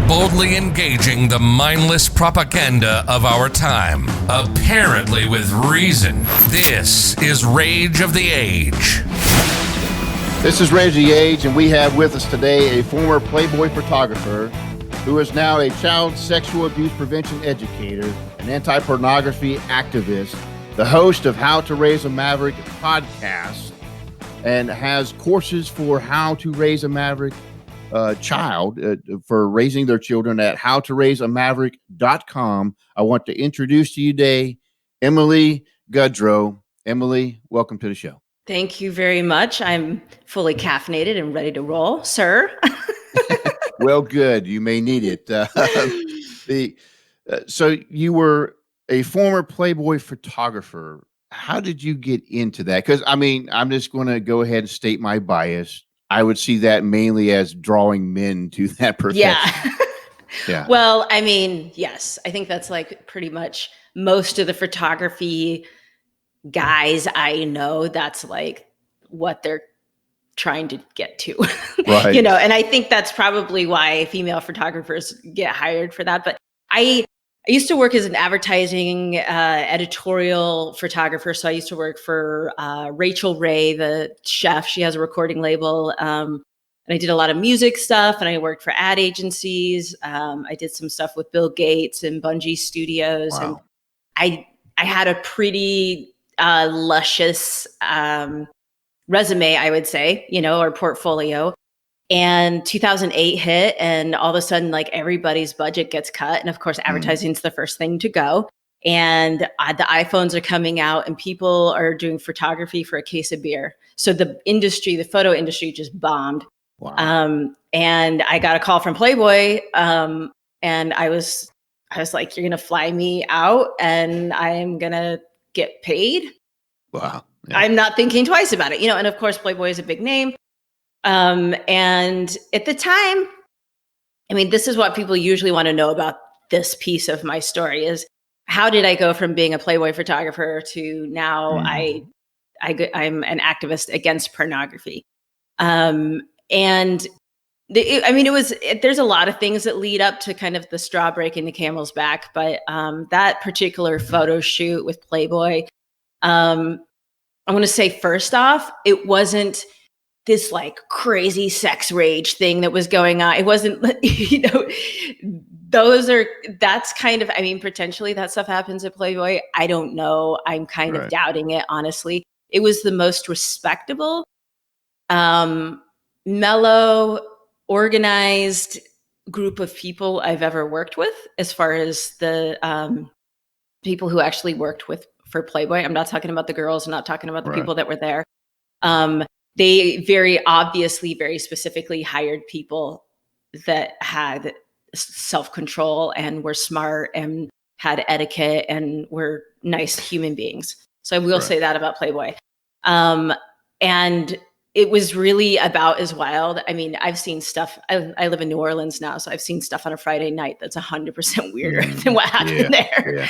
boldly engaging the mindless propaganda of our time, apparently with reason. This is Rage of the Age. This is Rage of the Age, and we have with us today a former Playboy photographer who is now a child sexual abuse prevention educator, an anti-pornography activist, the host of How to Raise a Maverick podcast, and has courses for how to raise a Maverick child for raising their children at howtoraiseamaverick.com. I want to introduce to you today Emily Gaudreau. Emily, welcome to the show. Thank you very much. I'm fully caffeinated and ready to roll, sir. Well, good. You may need it. So you were a former Playboy photographer. How did you get into that? Because, I mean, I'm just going to go ahead and state my bias. I would see that mainly as drawing men to that profession. Yeah. Yeah. Well, I mean, yes, I think that's like pretty much most of the photography guys I know. That's like what they're trying to get to, Right. You know, and I think that's probably why female photographers get hired for that. But I used to work as an advertising editorial photographer. So I used to work for Rachel Ray, the chef. She has a recording label. And I did a lot of music stuff, and I worked for ad agencies. I did some stuff with Bill Gates and Bungie Studios. Wow. And I had a pretty luscious resume, I would say, you know, or portfolio. And 2008 hit, and all of a sudden, like, everybody's budget gets cut. And of course, advertising is the first thing to go. And the iPhones are coming out, and people are doing photography for a case of beer. So the industry, the photo industry, just bombed. Wow. And I got a call from Playboy, and I was like, "You're gonna fly me out, and I'm gonna get paid." Wow. Yeah. I'm not thinking twice about it, you know. And of course, Playboy is a big name. And at the time, I mean, this is what people usually want to know about this piece of my story is how did I go from being a Playboy photographer to now I'm an activist against pornography. And there's a lot of things that lead up to kind of the straw breaking the camel's back. But that particular photo shoot with Playboy, I want to say first off, it wasn't this like crazy sex rage thing that was going on. It wasn't, you know, that's kind of, I mean, potentially that stuff happens at Playboy. I don't know. I'm kind of doubting it, honestly. It was the most respectable, mellow, organized group of people I've ever worked with, as far as the people who actually worked for Playboy. I'm not talking about the girls. I'm not talking about the people that were there. They very obviously, very specifically hired people that had self-control and were smart and had etiquette and were nice human beings. So I will say that about Playboy. And it was really about as wild. I mean, I've seen stuff. I live in New Orleans now, so I've seen stuff on a Friday night that's 100% weirder than what happened there. Yeah.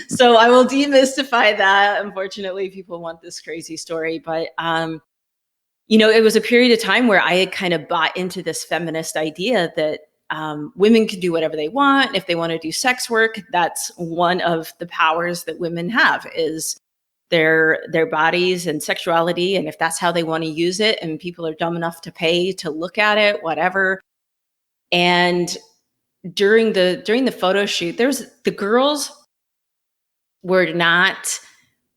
So I will demystify that. Unfortunately, people want this crazy story, but you know, it was a period of time where I had kind of bought into this feminist idea that women can do whatever they want. If they want to do sex work, that's one of the powers that women have, is their bodies and sexuality. And if that's how they want to use it, and people are dumb enough to pay to look at it, whatever. And during the photo shoot, the girls were not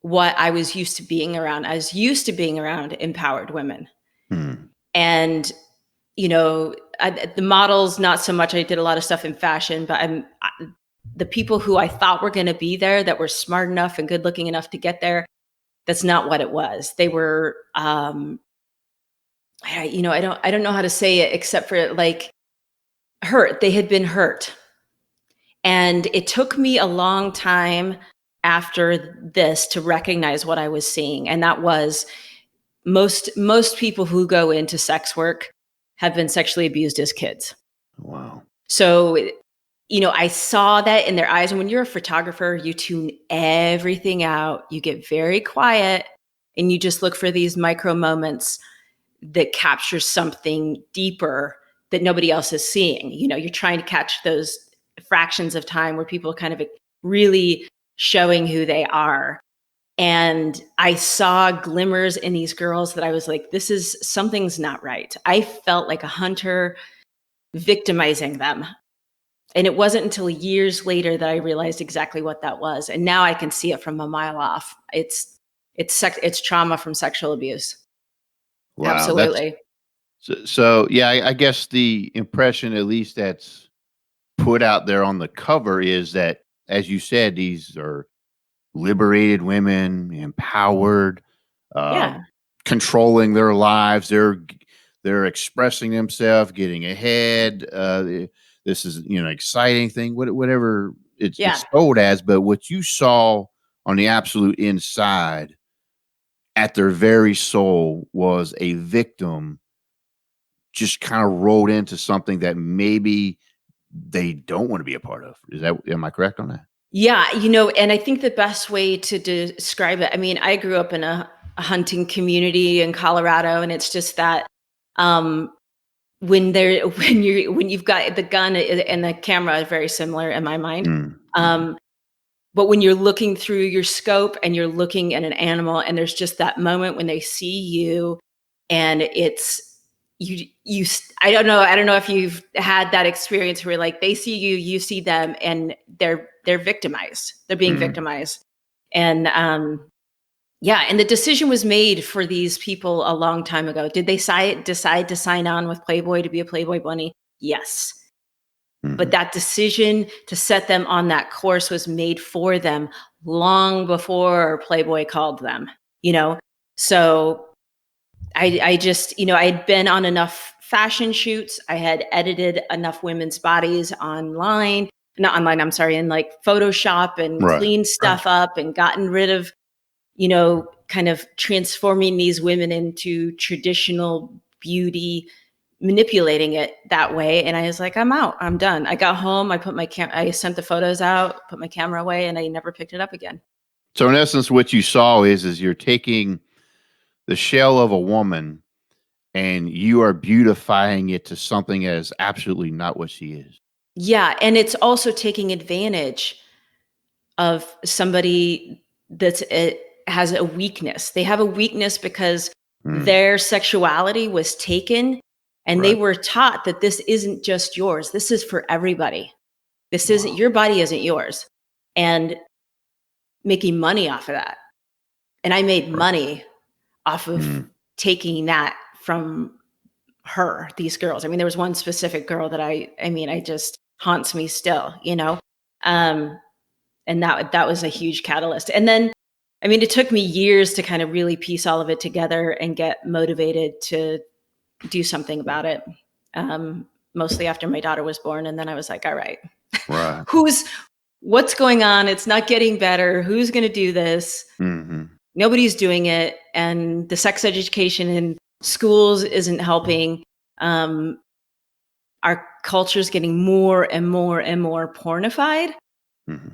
what I was used to being around. I was used to being around empowered women. And, you know, the models, not so much. I did a lot of stuff in fashion, but the people who I thought were going to be there, that were smart enough and good looking enough to get there, that's not what it was. They were, you know, I don't know how to say it except for like hurt. They had been hurt. And it took me a long time after this to recognize what I was seeing. And that was most people who go into sex work have been sexually abused as kids. Wow. So, you know, I saw that in their eyes. And when you're a photographer, you tune everything out. You get very quiet, and you just look for these micro moments that capture something deeper that nobody else is seeing. You're trying to catch those fractions of time where people are kind of really showing who they are. And I saw glimmers in these girls that I was like, something's not right. I felt like a hunter victimizing them. And it wasn't until years later that I realized exactly what that was. And now I can see it from a mile off. It's trauma from sexual abuse. Wow. Absolutely. So yeah, I guess the impression, at least that's put out there on the cover, is that, as you said, these are liberated women, empowered, Yeah. controlling their lives. They're expressing themselves, getting ahead. This is exciting thing, whatever it's sold as. But what you saw on the absolute inside, at their very soul, was a victim just kind of rolled into something that maybe they don't want to be a part of. Am I correct on that? Yeah, and I think the best way to describe it, I mean, I grew up in a hunting community in Colorado, and it's just that when you've got the gun and the camera are very similar in my mind. But when you're looking through your scope and you're looking at an animal, and there's just that moment when they see you, and it's I don't know if you've had that experience where like they see you, you see them, and they're victimized. They're being victimized. And and the decision was made for these people a long time ago. Did they decide to sign on with Playboy to be a Playboy bunny? Yes. But that decision to set them on that course was made for them long before Playboy called them, So I just, I had been on enough fashion shoots. I had edited enough women's bodies online, not online, I'm sorry, in like Photoshop, and cleaned stuff up and gotten rid of, kind of transforming these women into traditional beauty, manipulating it that way. And I was like, I'm out. I'm done. I got home. I put I sent the photos out, put my camera away, and I never picked it up again. So in essence, what you saw is you're taking the shell of a woman and you are beautifying it to something that is absolutely not what she is. Yeah. And it's also taking advantage of somebody has a weakness. They have a weakness because their sexuality was taken, and they were taught that this isn't just yours. This is for everybody. This isn't, your body isn't yours. And making money off of that. And I made money off of taking that from these girls. I mean, there was one specific girl that I just haunts me still, and that was a huge catalyst. And then, I mean, it took me years to kind of really piece all of it together and get motivated to do something about it. Mostly after my daughter was born. And then I was like, all right, what's going on? It's not getting better. Who's going to do this? Nobody's doing it. And the sex education in schools isn't helping. Our culture is getting more and more and more pornified,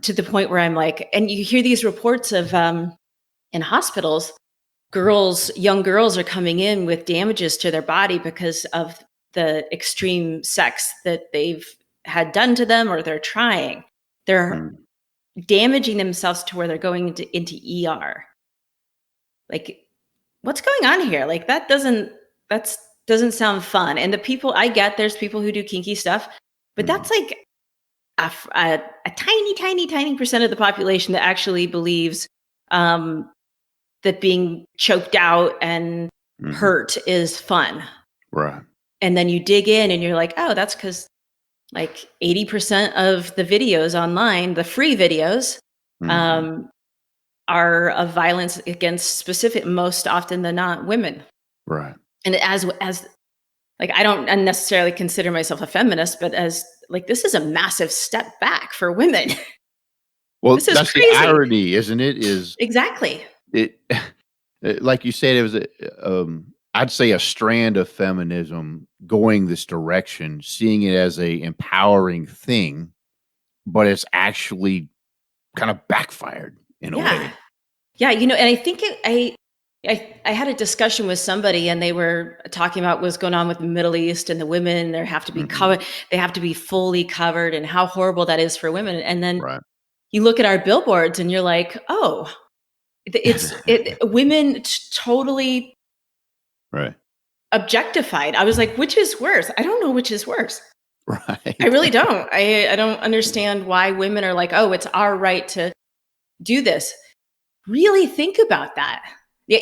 to the point where I'm like, and you hear these reports of in hospitals, young girls are coming in with damages to their body because of the extreme sex that they've had done to them, or they're trying. They're damaging themselves to where they're going into ER. Like, what's going on here? Like, that doesn't sound fun. And the people, I get there's people who do kinky stuff, but that's like a tiny, tiny, tiny percent of the population that actually believes that being choked out and hurt is fun. Right. And then you dig in and you're like, oh, that's because like 80% of the videos online, the free videos, are of violence against most often than not, women. Right. And as like, I don't necessarily consider myself a feminist, but as like, this is a massive step back for women. Well, that's crazy. The irony, isn't it? Exactly. It, like you said, it was I'd say a strand of feminism going this direction, seeing it as a empowering thing, but it's actually kind of backfired in a way. Yeah. And I think I had a discussion with somebody and they were talking about what's going on with the Middle East and the women, they have to be covered, they have to be fully covered and how horrible that is for women. And then Right. you look at our billboards and you're like, oh, women totally Right. objectified. I was like, which is worse? I don't know which is worse. Right. I really don't. I don't understand why women are like, oh, it's our right to do this. Really think about that. Yeah,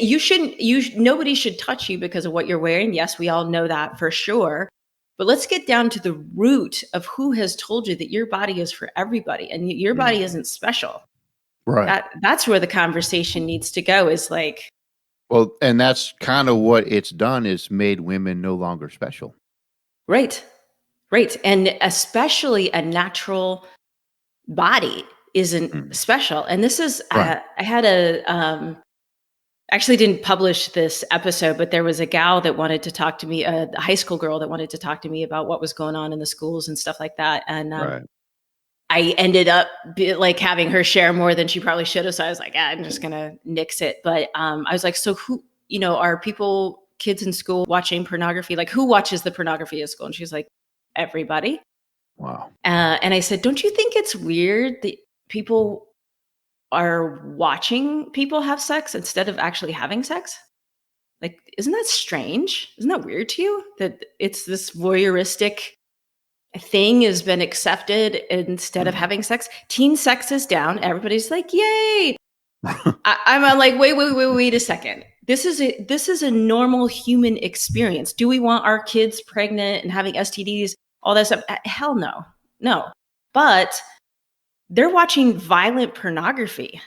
nobody should touch you because of what you're wearing. Yes, we all know that for sure. But let's get down to the root of who has told you that your body is for everybody and your body isn't special. Right. That's where the conversation needs to go, is like, Well, and that's kind of what it's done, is made women no longer special. right. Right. And especially a natural body isn't special. And this is, Right. I had actually didn't publish this episode, but there was a gal that wanted to talk to me, a high school girl that wanted to talk to me about what was going on in the schools and stuff like that. And Right. I ended up like having her share more than she probably should have. So I was like, I'm just going to nix it. But I was like, so who, are kids in school watching pornography? Like, who watches the pornography at school? And she's like, everybody. Wow. And I said, don't you think it's weird that people are watching people have sex instead of actually having sex? Like, isn't that strange? Isn't that weird to you that it's this voyeuristic thing has been accepted instead of having sex? Teen sex is down. Everybody's like, yay. I'm like, wait a second. This is a normal human experience. Do we want our kids pregnant and having STDs, all that stuff? Hell no. But they're watching violent pornography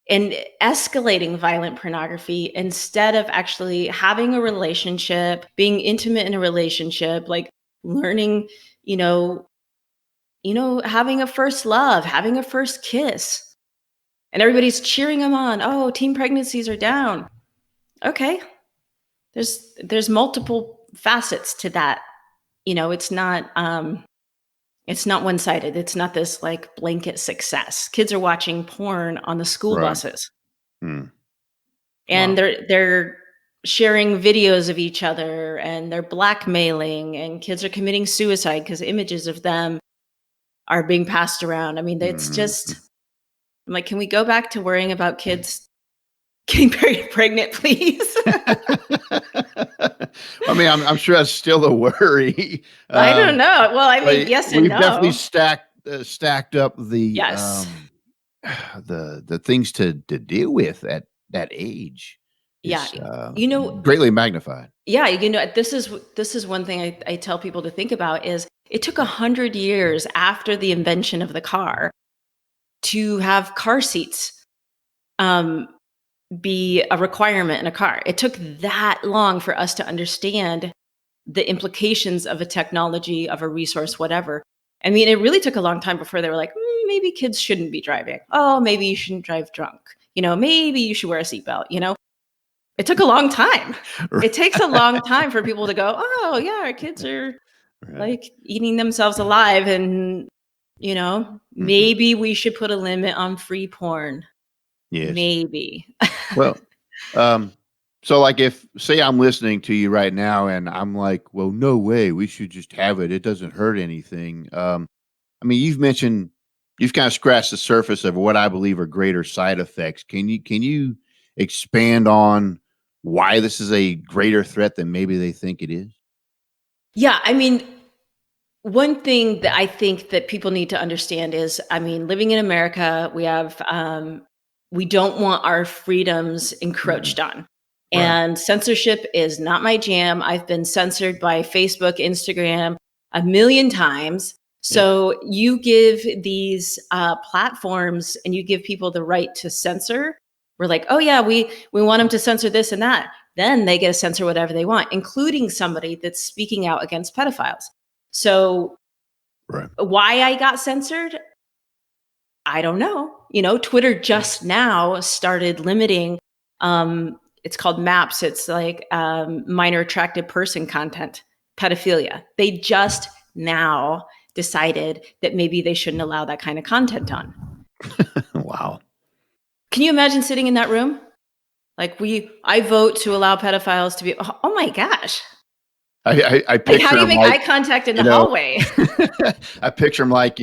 and escalating violent pornography instead of actually having a relationship, being intimate in a relationship, like learning, having a first love, having a first kiss. And everybody's cheering them on. Oh, teen pregnancies are down. Okay. There's multiple facets to that. It's not one-sided. It's not this like blanket success. Kids are watching porn on the school buses. And they're sharing videos of each other and they're blackmailing, and kids are committing suicide because images of them are being passed around. I mean, it's just, I'm like, can we go back to worrying about kids getting pregnant, please? I mean, I'm sure that's still a worry. I don't know. Well, I mean, yes and no. We've definitely stacked up the Yes. the things to deal with at that age. Yeah. Greatly magnified. Yeah. This is one thing I tell people to think about is it took 100 years after the invention of the car to have car seats be a requirement in a car. It took that long for us to understand the implications of a technology, of a resource, whatever. I mean, it really took a long time before they were like, maybe kids shouldn't be driving. Oh, maybe you shouldn't drive drunk. Maybe you should wear a seatbelt. It took a long time. It takes a long time for people to go, oh yeah, our kids are like eating themselves alive. And, maybe we should put a limit on free porn. Yes. Maybe. Well, so like if, say I'm listening to you right now and I'm like, well, no way, we should just have it. It doesn't hurt anything. I mean, you've kind of scratched the surface of what I believe are greater side effects. Can you expand on why this is a greater threat than maybe they think it is? Yeah. I mean, one thing that I think that people need to understand is, I mean, living in America, we have, we don't want our freedoms encroached on. And censorship is not my jam. I've been censored by Facebook, Instagram 1 million times. So you give these platforms and you give people the right to censor. We're like, oh yeah, we want them to censor this and that. Then they get to censor whatever they want, including somebody that's speaking out against pedophiles. So why I got censored, I don't know. Twitter just now started limiting, it's called MAPS. It's like minor attracted person content, pedophilia. They just now decided that maybe they shouldn't allow that kind of content on. Wow. Can you imagine sitting in that room? Like I vote to allow pedophiles to be. Oh my gosh! I Like, picture how do you him make like, eye contact in you the know, hallway? I picture him like,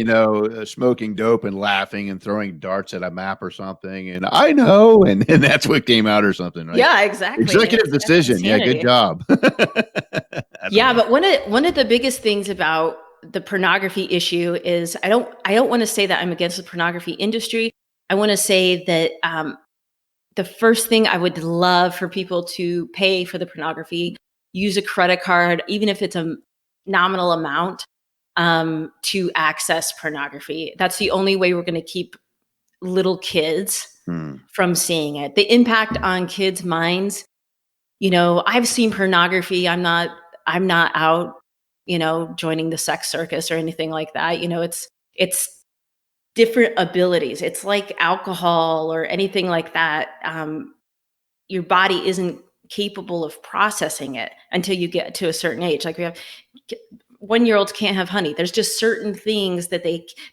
smoking dope and laughing and throwing darts at a map or something. And I know, and that's what came out or something, right? Yeah, exactly. Executive That's decision. Yeah, good insanity. job. I don't Yeah, know. but one of the biggest things about the pornography issue is I don't want to say that I'm against the pornography industry. I want to say that the first thing I would love for people to pay for the pornography, use a credit card, even if it's a nominal amount, to access pornography. That's the only way we're going to keep little kids Hmm. from seeing it. The impact on kids' minds. I've seen pornography. I'm not out, joining the sex circus or anything like that. It's different abilities. It's like alcohol or anything like that. Your body isn't capable of processing it until you get to a certain age. Like we have 1-year-olds can't have honey. There's just certain things that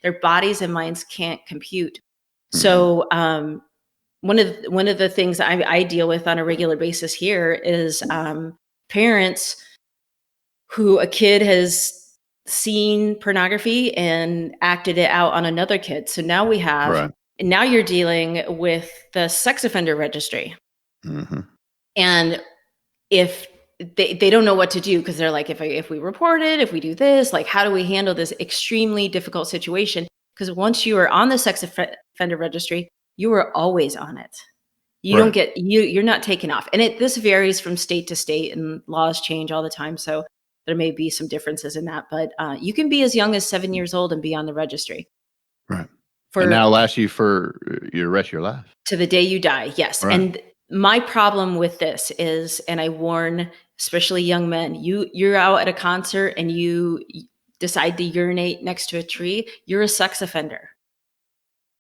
their bodies and minds can't compute. So one of the things I deal with on a regular basis here is parents who a kid has seen pornography and acted it out on another kid. So now Right. now you're dealing with the sex offender registry. Mm-hmm. And if they don't know what to do, because they're like, if we report it, if we do this, like, how do we handle this extremely difficult situation? Because once you are on the sex offender registry, you are always on it. You don't Right. get you're not taken off. And this varies from state to state, and laws change all the time. So there may be some differences in that, but you can be as young as 7 years old and be on the registry Right. And for now lasts you for your rest of your life. to the day you die. Yes. Right. And my problem with this is, and I warn especially young men, you're out at a concert and you decide to urinate next to a tree, you're a sex offender.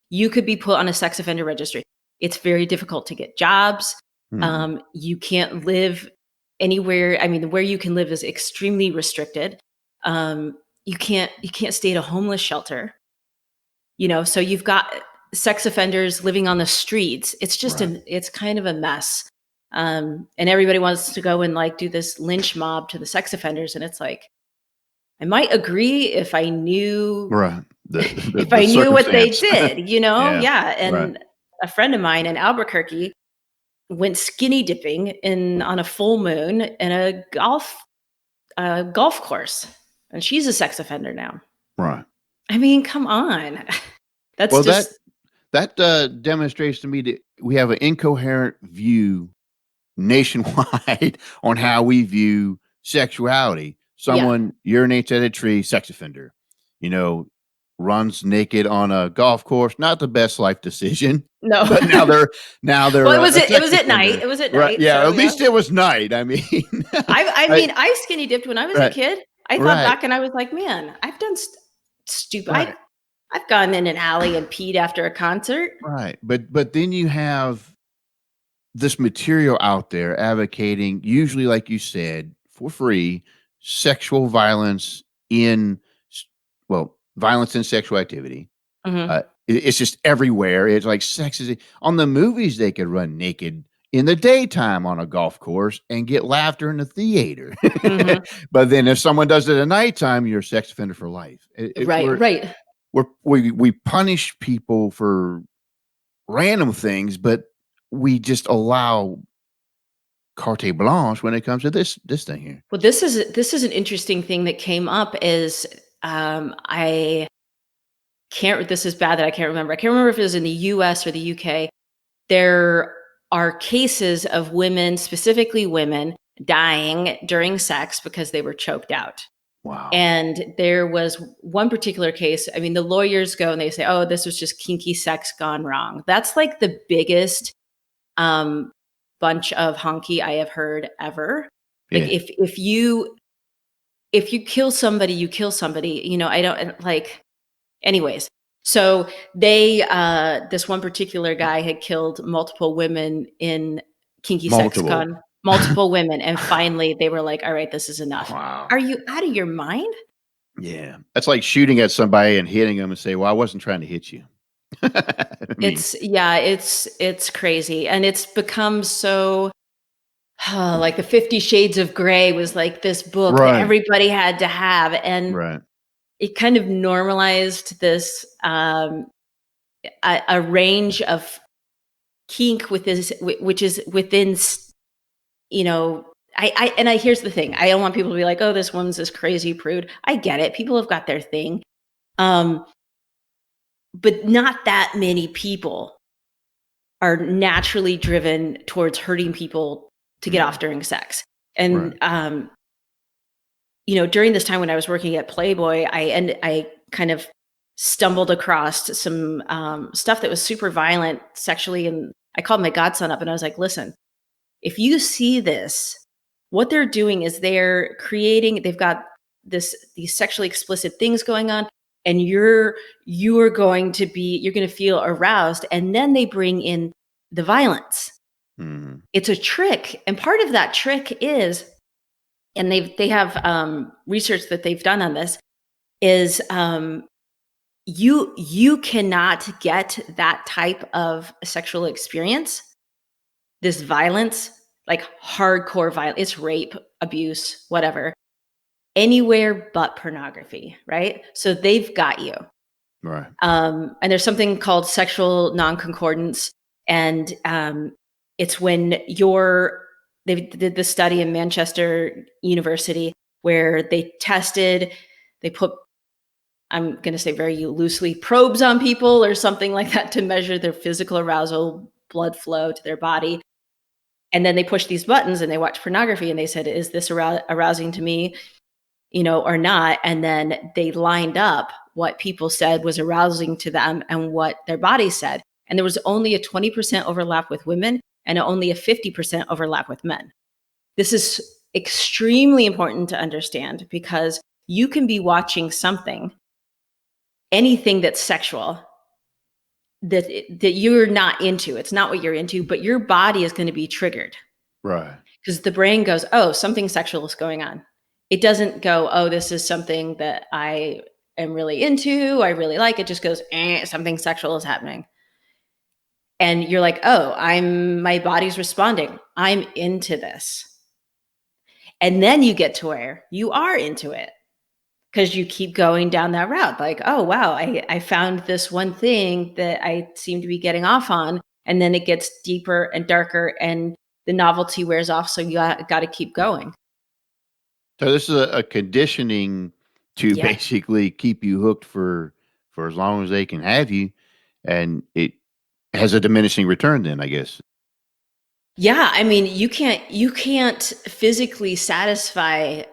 You could be put on a sex offender registry. It's very difficult to get jobs. Mm-hmm. You can't live anywhere. I mean, where you can live is extremely restricted. You can't stay at a homeless shelter. So you've got sex offenders living on the streets. It's just Right. it's kind of a mess. And everybody wants to go and like do this lynch mob to the sex offenders, and it's like, I might agree if I knew Right. if The I knew what they circumstance. did, Yeah. Yeah. Right. And a friend of mine in Albuquerque went skinny dipping on a full moon in a golf course, and she's a sex offender now. Right. I mean, come on. That's Well, just that demonstrates to me that we have an incoherent view nationwide on how we view sexuality. yeah. Someone urinates at a tree, sex offender. You know, runs naked on a golf course, not the best life decision. No. But now they're Well, a it sex was at night. offender. It was at Right? night. Yeah. So At yeah. least it was night. I mean, I I, mean, I skinny dipped when I was a right, kid. I thought right, back and I was like, man, I've done stupid. right. I've gone in an alley and peed after a concert. Right. But then you have this material out there advocating, usually, like you said, for free, sexual violence in, violence and sexual activity. Mhm. It's just everywhere. It's like sex is on the movies. They could run naked in the daytime on a golf course and get laughter in the theater. Mhm. But then if someone does it at nighttime, you're a sex offender for life. Right, right. We punish people for random things, but we just allow carte blanche when it comes to this thing here. Well, this is an interesting thing that came up is I can't this is bad that I can't remember. I can't remember if it was in the US or the UK. There are cases of women, specifically women, dying during sex because they were choked out. Wow. And there was one particular case. I mean, the lawyers go and they say, "Oh, this was just kinky sex gone wrong." That's like the biggest bunch of honky I have heard ever. Like Yeah. if you kill somebody, you kill somebody. I don't like. Anyways, so they this one particular guy had killed multiple women in kinky sex Multiple. gone multiple women, and finally they were like, "All right, this is enough." Wow. Are you out of your mind? Yeah. That's like shooting at somebody and hitting them and say, "Well, I wasn't trying to hit you." I mean, it's crazy. And it's become so like the 50 Shades of Grey was like this book that right, everybody had to have. And right. it kind of normalized this a range of kink with this, which is within, you know, I here's the thing. I don't want people to be like, oh, this woman's this crazy prude. I get it. People have got their thing. Um, but not that many people are naturally driven towards hurting people to get off during sex. Right. And during this time when I was working at Playboy, I kind of stumbled across some stuff that was super violent sexually, and I called my godson up and I was like, "Listen, if you see this, what they're doing is they've got these sexually explicit things going on, and you're going to feel aroused, and then they bring in the violence. Mhm. It's a trick, and part of that trick is, and they have research that they've done on this, is you cannot get that type of sexual experience, this violence, like hardcore violence, it's rape, abuse, whatever, anywhere but pornography, right? So they've got you. Right. And there's something called sexual non-concordance, and it's when they did this study in Manchester University where they put, I'm going to say very loosely, probes on people or something like that to measure their physical arousal, blood flow to their body. And then they pushed these buttons and they watched pornography and they said, is this arousing to me, or not? And then they lined up what people said was arousing to them and what their bodies said. And there was only a 20% overlap with women and only a 50% overlap with men. This is extremely important to understand because you can be watching anything that's sexual, that you're not into. It's not what you're into, but your body is going to be triggered. Right. Because the brain goes, oh, something sexual is going on. It doesn't go, oh, this is something that I am really into, I really like. It just goes, something sexual is happening. And you're like, oh, my body's responding. I'm into this. And then you get to where you are into it because you keep going down that route. Like, oh, wow, I found this one thing that I seem to be getting off on. And then it gets deeper and darker and the novelty wears off. So you got to keep going. So this is a conditioning to Yeah. basically keep you hooked for as long as they can have you, and it has a diminishing return. Then I guess. Yeah. I mean, you can't physically satisfy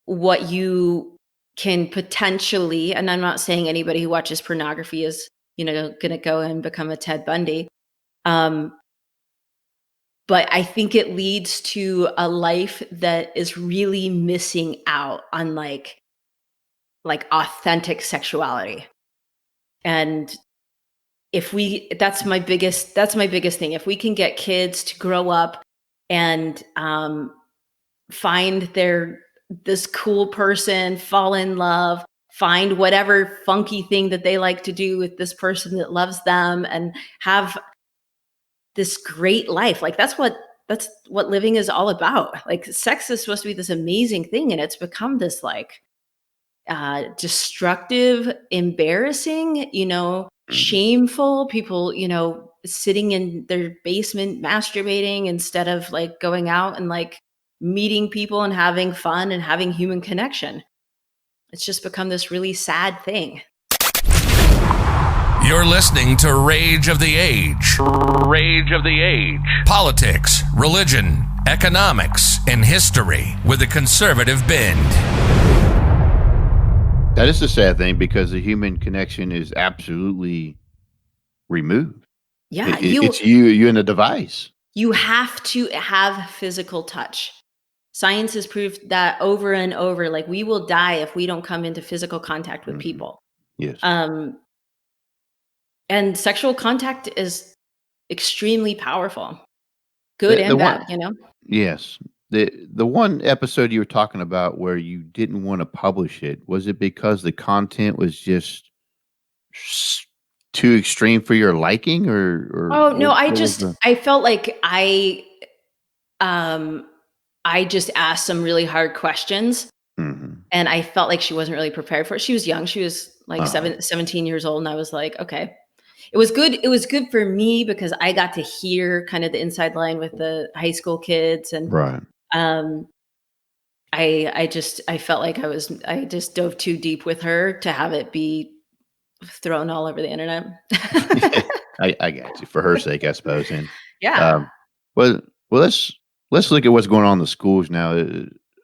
what you can potentially, and I'm not saying anybody who watches pornography is, going to go and become a Ted Bundy. But I think it leads to a life that is really missing out on like authentic sexuality. And that's my biggest thing. If we can get kids to grow up and find this cool person, fall in love, find whatever funky thing that they like to do with this person that loves them, and have this great life. Like that's what living is all about. Like sex is supposed to be this amazing thing, and it's become this like destructive, embarrassing, shameful. People, sitting in their basement masturbating instead of like going out and like meeting people and having fun and having human connection. It's just become this really sad thing. You're listening to Rage of the Age. Rage of the Age. Politics, religion, economics, and history with a conservative bend. That is the sad thing because the human connection is absolutely removed. Yeah, It's you and a device. you have to have physical touch. Science has proved that over and over. Like we will die if we don't come into physical contact with people. Yes. And sexual contact is extremely powerful, good and bad, Yes. The one episode you were talking about where you didn't want to publish it, was it because the content was just too extreme for your liking, or Oh no, what was the? I felt like um I just asked some really hard questions, Mhm. and I felt like she wasn't really prepared for it. She was young. She was like Uh-huh. 17 years old, and I was like, okay. It was good. It was good for me because I got to hear kind of the inside line with the high school kids, and Right. um I felt like I just dove too deep with her to have it be thrown all over the internet. I got you. For her sake, I suppose, and, Yeah. um, well well, let's look at what's going on in the schools now.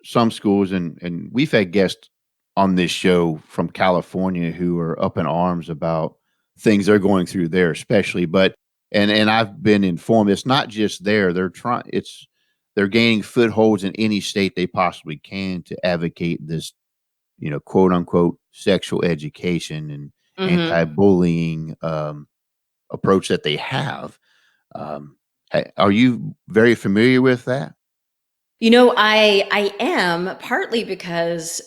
Some schools, and we've had guests on this show from California who are up in arms about things they're going through there, especially, but and I've been informed it's not just there. They're gaining footholds in any state they possibly can to advocate this, quote unquote sexual education and Mhm. anti-bullying approach that they have. Are you very familiar with that? I am partly because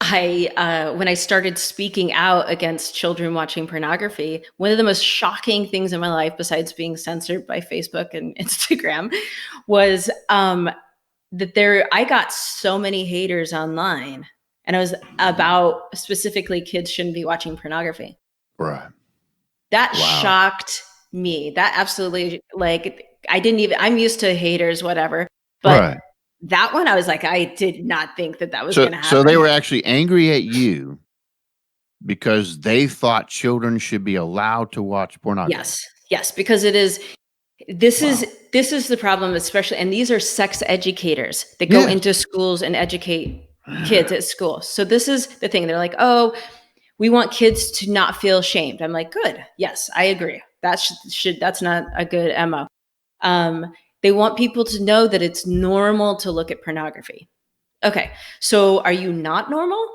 I when I started speaking out against children watching pornography, one of the most shocking things in my life, besides being censored by Facebook and Instagram, was that I got so many haters online, and it was about specifically kids shouldn't be watching pornography. Right. That Wow. shocked me. That absolutely, like, I didn't even, I'm used to haters, whatever. But Right. that one, I was like, I did not think that that was So going to so they happen. were actually angry at you because they thought children should be allowed to watch pornography. Yes. Yes. Because it is, this is, Wow. this is the problem, especially, and these are sex educators that go Yes. into schools and educate kids at school. So this is the thing. They're like, oh, we want kids to not feel shamed. I'm like, good. Yes, I agree. That that's not a good MO. Um, they want people to know that it's normal to look at pornography. Okay, so are you not normal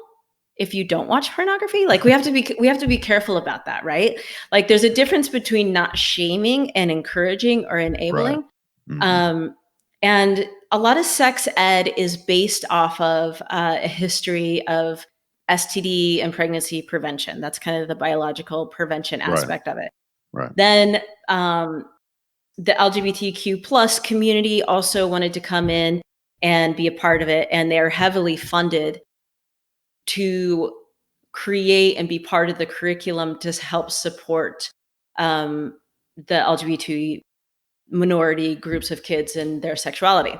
if you don't watch pornography? Like we have to be careful about that, right? Like there's a difference between not shaming and encouraging or Right. enabling. Mhm. Um, and a lot of sex ed is based off of a history of STD and pregnancy prevention. That's kind of the biological prevention Right. aspect of it. Right. Then the LGBTQ plus community also wanted to come in and be a part of it, and they're heavily funded to create and be part of the curriculum to help support um, the LGBT minority groups of kids and their sexuality.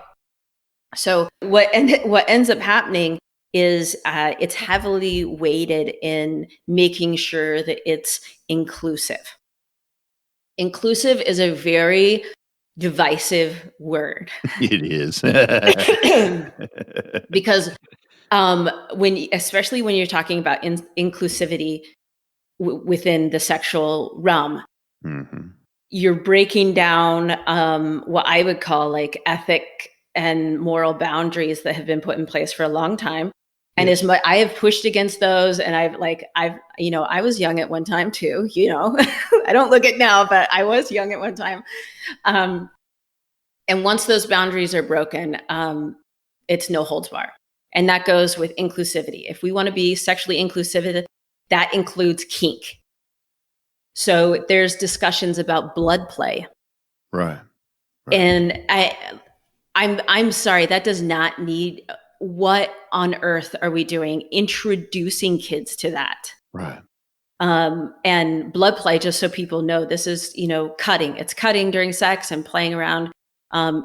So what ends up happening is it's heavily weighted in making sure that it's inclusive. Inclusive is a very divisive word It is. because especially when you're talking about inclusivity within the sexual realm, Mhm. you're breaking down what I would call like ethic and moral boundaries that have been put in place for a long time. And as Yes. much I have pushed against those, and I was young at one time too. I don't look it now, but I was young at one time. Um, and once those boundaries are broken, it's no holds bar, and that goes with inclusivity. If we want to be sexually inclusive, that includes kink. So there's discussions about blood play. Right. Right. And I'm sorry, that does not need. What on earth are we doing introducing kids to that? Right. And blood play, just so people know, this is, cutting. It's cutting during sex and playing around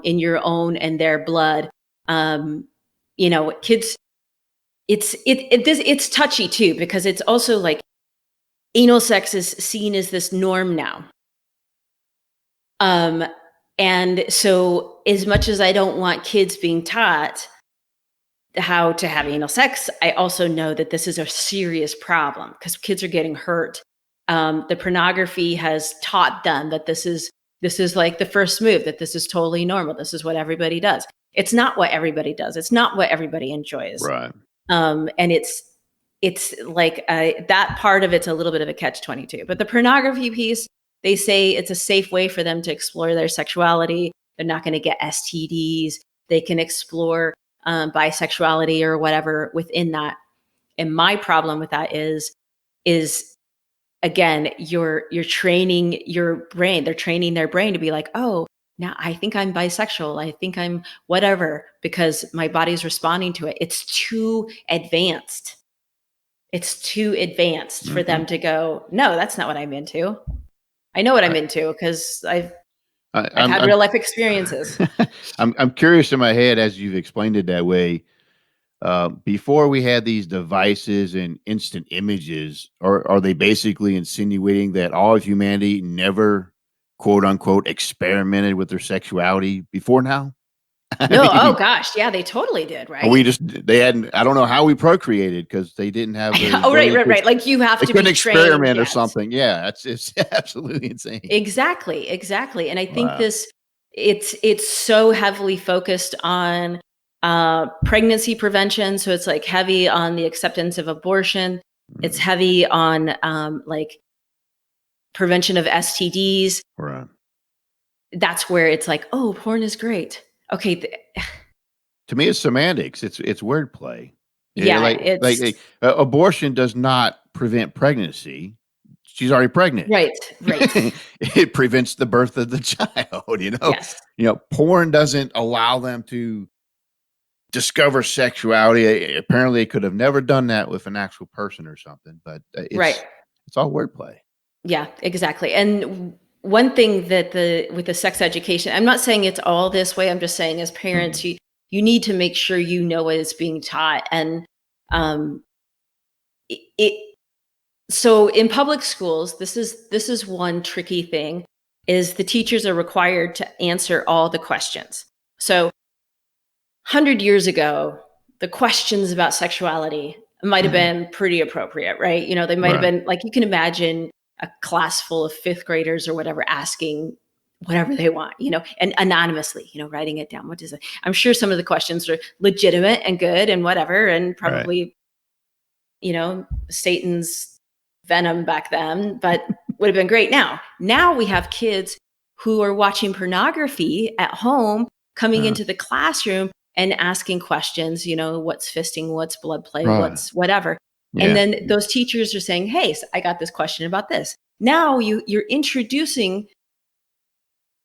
in your own and their blood. Kids, it's touchy too, because it's also like anal sex is seen as this norm now. Um, and so, as much as I don't want kids being taught how to have anal sex, I also know that this is a serious problem because kids are getting hurt. The pornography has taught them that this is like the first move, that this is totally normal. This is what everybody does. It's not what everybody does. It's not what everybody enjoys. Right. And it's like that part of it's a little bit of a catch-22. But the pornography piece, they say it's a safe way for them to explore their sexuality. They're not going to get STDs. They can explore bisexuality or whatever within that. And my problem with that is again, you're training your brain. They're training their brain to be like, oh, now I think I'm bisexual. I think I'm whatever because my body's responding to it. It's too advanced. It's too advanced for them to go, no, that's not what I'm into. I know what I'm into because I've had real life experiences. I'm curious in my head as you've explained it that way. Before we had these devices and instant images, are they basically insinuating that all of humanity never, quote unquote, experimented with their sexuality before now? No, oh gosh, yeah, they totally did, right? They hadn't, I don't know how we procreated because they didn't have the Oh, right, ability right, right. Like you have they to couldn't be trained. experiment or Yes. something. Yeah, it's absolutely insane. Exactly, exactly. And I think Wow. it's so heavily focused on pregnancy prevention. So it's like heavy on the acceptance of abortion. It's heavy on like prevention of STDs. Right. That's where it's like, oh, porn is great. Okay, To me, it's semantics. It's wordplay. yeah, Like abortion does not prevent pregnancy. She's already pregnant. right, right. It prevents the birth of the child. Yes. Porn doesn't allow them to discover sexuality. Apparently, it could have never done that with an actual person or something. But Right. it's all wordplay. Yeah, exactly. And one thing that with the sex education, I'm not saying it's all this way. I'm just saying as parents, you need to make sure you know what is being taught. And so in public schools, this is one tricky thing is the teachers are required to answer all the questions. So 100 years ago, the questions about sexuality might have been pretty appropriate, right? They might have been like, you can imagine a class full of fifth graders or whatever asking whatever they want, and anonymously, writing it down. What is it? I'm sure some of the questions are legitimate and good and whatever, and probably, Satan's venom back then, but would have been great. Now we have kids who are watching pornography at home, coming into the classroom and asking questions, what's fisting, what's blood play, what's whatever. Yeah. And then those teachers are saying, hey, so I got this question about this. Now you're introducing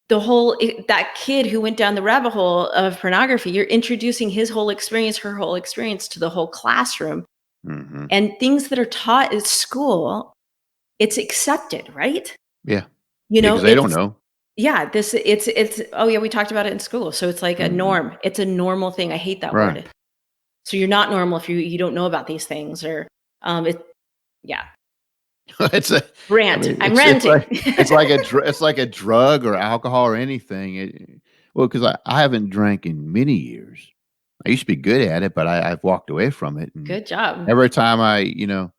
that kid who went down the rabbit hole of pornography, you're introducing his whole experience, her whole experience to the whole classroom. And things that are taught at school, it's accepted, right? Yeah. Because they don't know. Yeah, it's oh yeah, we talked about it in school. So it's like a norm. It's a normal thing. I hate that word. So you're not normal if you don't know about these things or yeah. It's a rant. I'm ranting. It's like a drug or alcohol or anything. Because I haven't drank in many years. I used to be good at it, but I've walked away from it. And good job. Every time you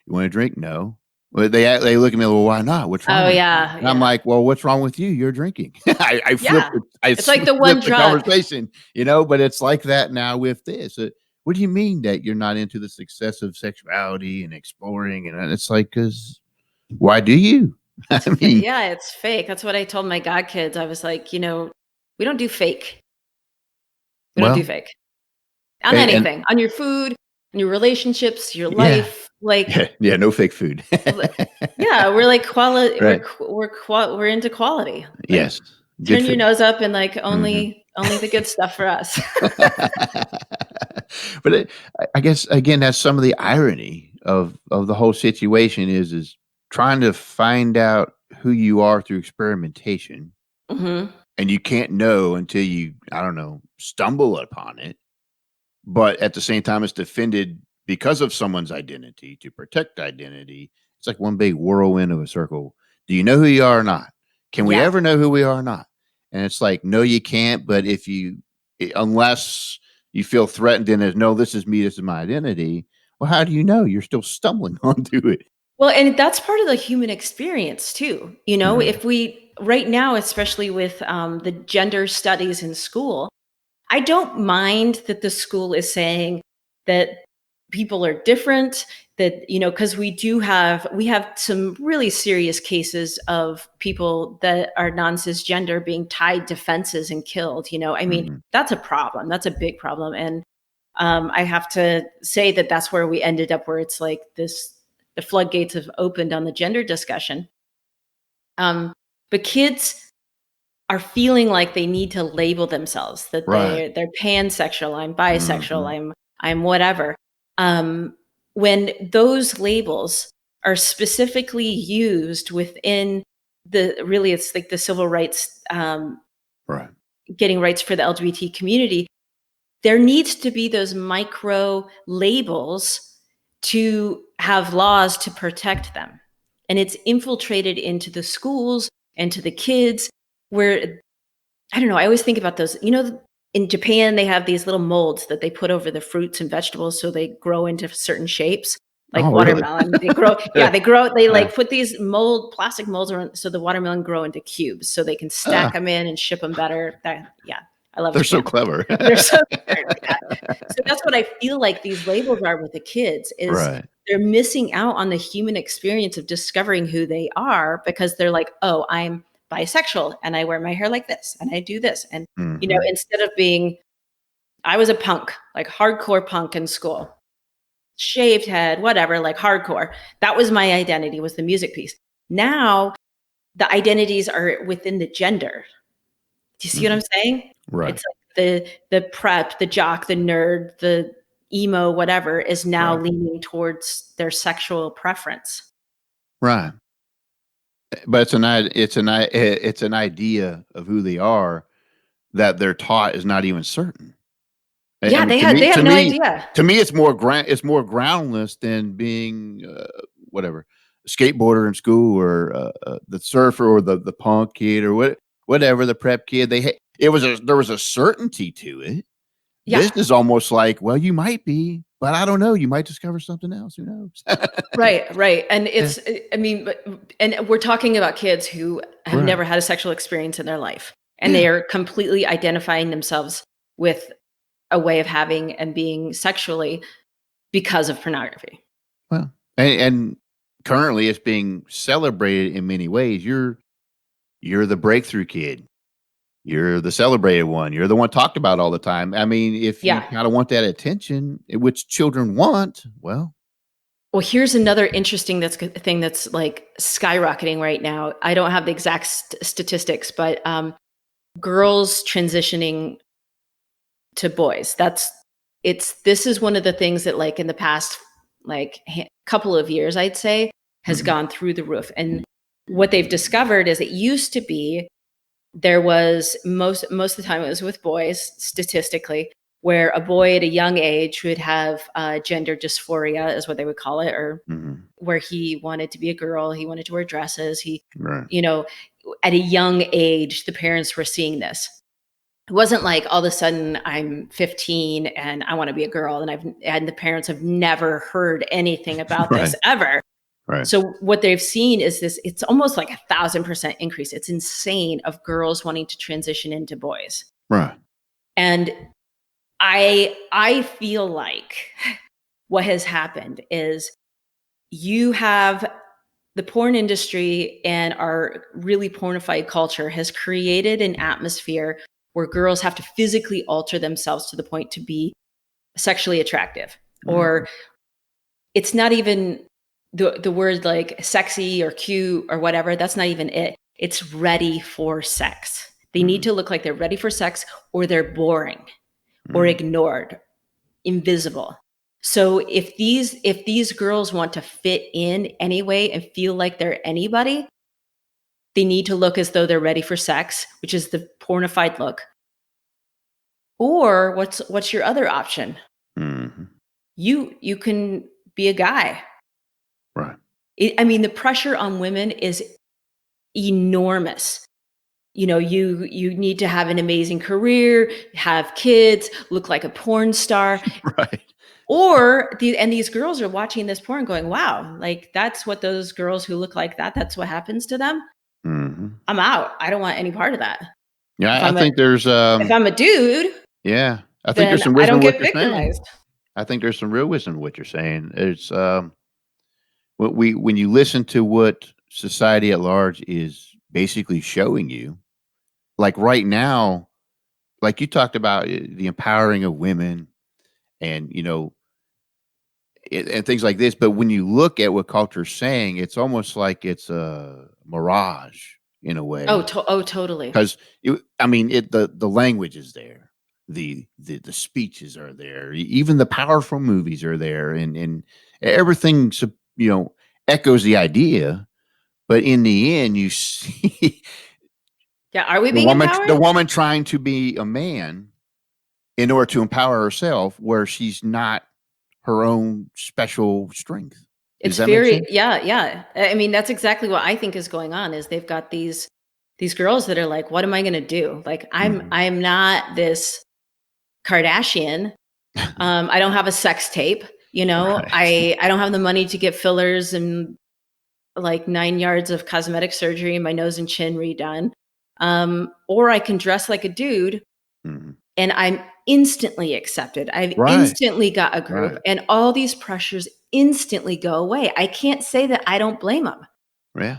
want to drink? No. Well, they look at me, well, why not? What's wrong? Oh, with yeah. You? And I'm like, well, what's wrong with you? You're drinking. I flipped it. It's like the one drug conversation, but it's like that now with this. What do you mean that you're not into this excessive sexuality and exploring? And it's like, because why do you? I mean, yeah, it's fake. That's what I told my godkids. I was like, we don't do fake. We don't do fake on anything, on your food, on your relationships, your life. Like, no fake food. Yeah, we're like quality. Right. We're into quality. Like, yes. Turn your nose up and like only the good stuff for us. But I guess again, that's some of the irony of the whole situation is trying to find out who you are through experimentation, and you can't know until you, I don't know, stumble upon it. But at the same time, it's defended because of someone's identity to protect identity. It's like one big whirlwind of a circle. Do you know who you are or not? Can we ever know who we are or not? And it's like, no, you can't. But unless you feel threatened and no, this is me, this is my identity. Well, how do you know? You're still stumbling onto it. Well, and that's part of the human experience too. If we right now, especially with the gender studies in school, I don't mind that the school is saying that people are different, that, because we have some really serious cases of people that are non-cisgender being tied to fences and killed. I mean, that's a problem. That's a big problem. And I have to say that that's where we ended up, where it's like this the floodgates have opened on the gender discussion. But kids are feeling like they need to label themselves, that they're pansexual, I'm bisexual, I'm whatever. When those labels are specifically used within it's like the civil rights, getting rights for the LGBT community, there needs to be those micro labels to have laws to protect them. And it's infiltrated into the schools and to the kids where, I don't know, I always think about those, in Japan, they have these little molds that they put over the fruits and vegetables so they grow into certain shapes, like watermelon. Really? They grow, they put these plastic molds around so the watermelon grow into cubes so they can stack them in and ship them better. I love They're Japan. so clever. They're so smart like that. So that's what I feel like these labels are with the kids is they're missing out on the human experience of discovering who they are because they're like, oh, I'm bisexual and I wear my hair like this and I do this. And, instead of I was a punk, like hardcore punk in school, shaved head, whatever, like hardcore. That was my identity, was the music piece. Now the identities are within the gender. Do you see what I'm saying? Right. It's like the prep, the jock, the nerd, the emo, whatever is now leaning towards their sexual preference. Right. But it's an idea of who they are that they're taught is not even certain. They have no idea. To me, it's more groundless than being whatever, a skateboarder in school or the surfer or the punk kid or whatever, the prep kid. There was a certainty to it. Yeah. This is almost like, well, you might be, but I don't know. You might discover something else. Who knows? Right. And it's, and we're talking about kids who have never had a sexual experience in their life, and they are completely identifying themselves with a way of having and being sexually because of pornography. Well, and currently it's being celebrated in many ways. You're the breakthrough kid. You're the celebrated one. You're the one talked about all the time. I mean, if you kind of want that attention, which children want, well, here's another interesting thing that's like skyrocketing right now. I don't have the exact statistics, but girls transitioning to boys. This is one of the things that like in the past, like couple of years, I'd say has gone through the roof. And what they've discovered is it used to be there was most of the time it was with boys statistically, where a boy at a young age would have gender dysphoria is what they would call it, or where he wanted to be a girl. He wanted to wear dresses. At a young age, the parents were seeing this. It wasn't like all of a sudden I'm 15 and I want to be a girl and the parents have never heard anything about this ever. Right. So what they've seen is this, it's almost like 1,000% increase. It's insane of girls wanting to transition into boys. Right. And I feel like what has happened is you have the porn industry and our really pornified culture has created an atmosphere where girls have to physically alter themselves to the point to be sexually attractive. Or it's not even the word like sexy or cute or whatever. That's not even it. It's ready for sex. They need to look like they're ready for sex, or they're boring or ignored, invisible. So if these girls want to fit in anyway and feel like they're anybody, they need to look as though they're ready for sex, which is the pornified look. Or what's your other option? You can be a guy. Right. The pressure on women is enormous. You need to have an amazing career, have kids, look like a porn star. Right. Or these girls are watching this porn going, wow, like that's what those girls who look like that's what happens to them. I'm out. I don't want any part of that. Yeah, I think there's if I'm a dude, I think there's some wisdom I don't in what get you're victimized. saying. I think there's some real wisdom in what you're saying. It's when you listen to what society at large is basically showing you, like right now, like you talked about the empowering of women, and and things like this. But when you look at what culture's saying, it's almost like it's a mirage in a way. Totally. Because the language is there, the speeches are there, even the powerful movies are there, and everything echoes the idea. But in the end, you see, yeah, are we being empowered? The woman trying to be a man in order to empower herself, where she's not her own special strength. It's very, yeah. I mean, that's exactly what I think is going on. Is they've got these girls that are like, what am I going to do? Like, I'm not this Kardashian. I don't have a sex tape. Right. I don't have the money to get fillers and like 9 yards of cosmetic surgery in my nose and chin redone. Or I can dress like a dude and I'm instantly accepted. I've instantly got a group and all these pressures instantly go away. I can't say that I don't blame them. Yeah.